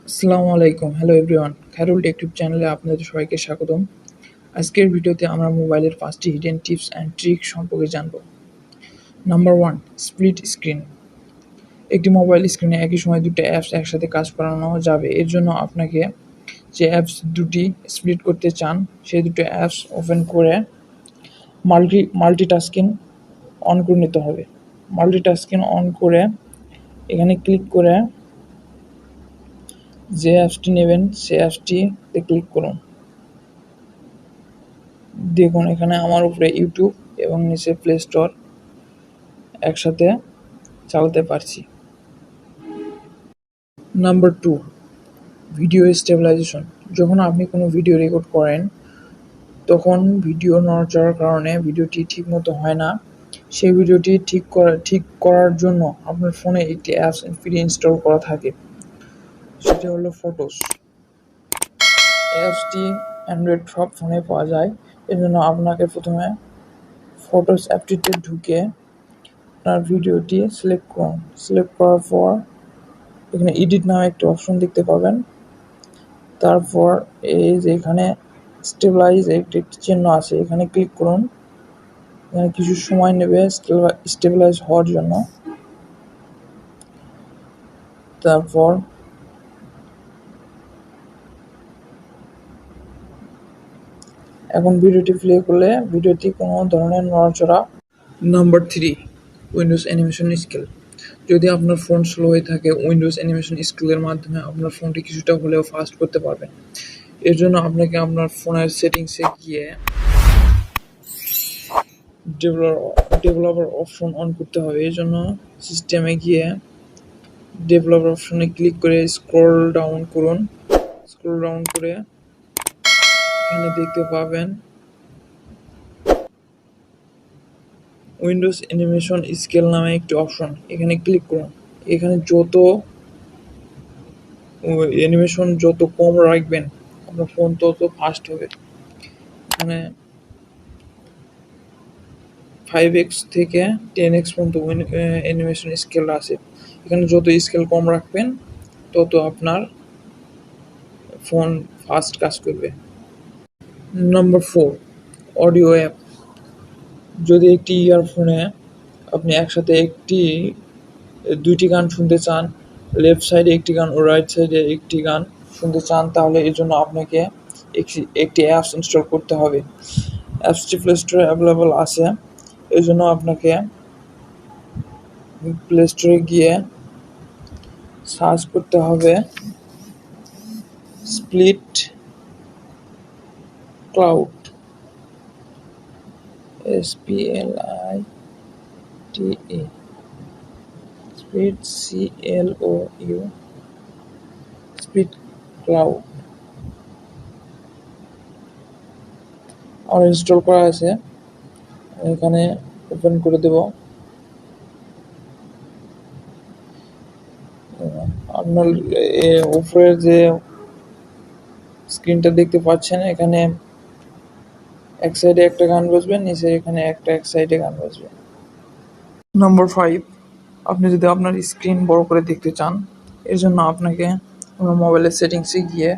আসসালামু আলাইকুম, hello everyone, Khairul take চ্যানেলে আপনাদের সবাইকে স্বাগতম। আজকের ভিডিওতে আমরা মোবাইলের 5টি হিডেন টিপস অ্যান্ড ট্রিক সম্পর্কে জানব। Number 1, split screen. একটি মোবাইল স্ক্রিনে একই সময় দুটো অ্যাপস একসাথে কাজ করানো যাবে। এর জন্য আপনাকে যে অ্যাপস দুটি স্প্লিট করতে চান সেই দুটো অ্যাপস ওপেন করে মাল্টিটাস্কিং অন করে নিতে হবে। মাল্টিটাস্কিং অন করে এখানে ক্লিক করে যে অ্যাপসটি নেবেন সেই অ্যাপসটিতে ক্লিক করুন। দেখুন এখানে আমার উপরে ইউটিউব এবং নিচে প্লে স্টোর একসাথে চালাতে পারছি। Number 2, video stabilisation. যখন আপনি কোনো ভিডিও রেকর্ড করেন তখন ভিডিও নড়াচড়ার কারণে ভিডিওটি ঠিকমতো হয় না। সেই ভিডিওটি ঠিক করার জন্য আপনার ফোনে একটি অ্যাপস প্রি ইনস্টল করা থাকে, সেটি হলো ফটোস। অ্যাপসটি অ্যান্ড্রয়েড সব ফোনে পাওয়া যায়। এর জন্য আপনাকে প্রথমে ফটোস অ্যাপটিতে ঢুকে আপনার ভিডিওটি সিলেক্ট করুন। সিলেক্ট করার পর এখানে এডিট নামে একটি অপশন দেখতে পাবেন। তারপর এই যে এখানে স্টেবিলাইজ একটি চিহ্ন আছে, এখানে ক্লিক করুন। এখানে কিছু সময় নেবে স্টেবিলাইজ হওয়ার জন্য। তারপর এখন ভিডিওটি প্লে করলে ভিডিওটি কোনো ধরনের নড়াচড়া। Number 3, Windows animation scale. যদি আপনার ফোন স্লো হয়ে থাকে, উইন্ডোজ অ্যানিমেশন স্কেলের মাধ্যমে আপনার ফোনটি কিছুটা হলেও ফাস্ট করতে পারবেন। এর জন্য আপনাকে আপনার ফোনের সেটিংসে গিয়ে ডেভেলপার অপশন অন করতে হবে। এই জন্য সিস্টেমে গিয়ে ডেভেলপার অপশনে ক্লিক করে স্ক্রল ডাউন করুন। স্ক্রল ডাউন করে এখানে দেখতে পাবেন উইন্ডোজ অ্যানিমেশন স্কেল নামে একটি অপশন, এখানে ক্লিক করুন। এখানে অ্যানিমেশন যত কম রাখবেন আপনার ফোন তত ফাস্ট হবে। এখানে 5x থেকে 10x পর্যন্ত অ্যানিমেশন স্কেল আছে। এখানে যত স্কেল কম রাখবেন তত আপনার ফোন ফাস্ট কাজ করবে। Number 4, audio app. যদি একটি ইয়ারফোনে আপনি একসাথে দুইটি গান শুনতে চান, লেফট সাইডে একটি গান ও রাইট সাইডে একটি গান শুনতে চান, তাহলে এর জন্য আপনাকে একটি অ্যাপস ইনস্টল করতে হবে। অ্যাপসটি প্লে স্টোরে অ্যাভেলেবল আছে। এই জন্য আপনাকে প্লে স্টোরে গিয়ে সার্চ করতে হবে split cloud, SPLITE, split CLOU, split cloud. আমার ইনস্টল করা আছে, এখানে ওপেন করে দেব। আপনার উপরের যে স্ক্রিনটা দেখতে পাচ্ছেন, এখানে এক সাইডে একটা গান বাজবে, নিচে এখানে এক সাইডে গান বাজবে। নাম্বার 5, আপনি যদি আপনার স্ক্রিন বড় করে দেখতে চান, এর জন্য আপনাকে আপনার মোবাইলের সেটিংসে গিয়ে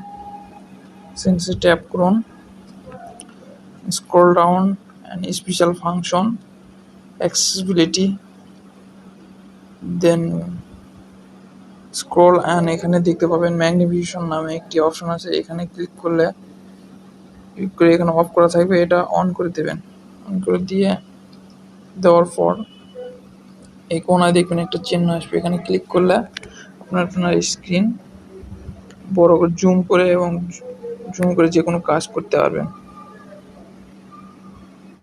সেটিংসে ট্যাপ করুন, scroll down and special function, accessibility, then scroll and এখানে দেখতে পাবেন ম্যাগনিফিকেশন নামে একটি অপশন আছে। এখানে ক্লিক করে এখানে অফ করা থাকবে, এটা অন করে দেবেন। অন করে দেওয়ার পর এই কোনায় দেখবেন একটা চিহ্ন আসবে, এখানে ক্লিক করলে আপনার স্ক্রিন বড় করে জুম করে যে কোনো কাজ করতে পারবেন।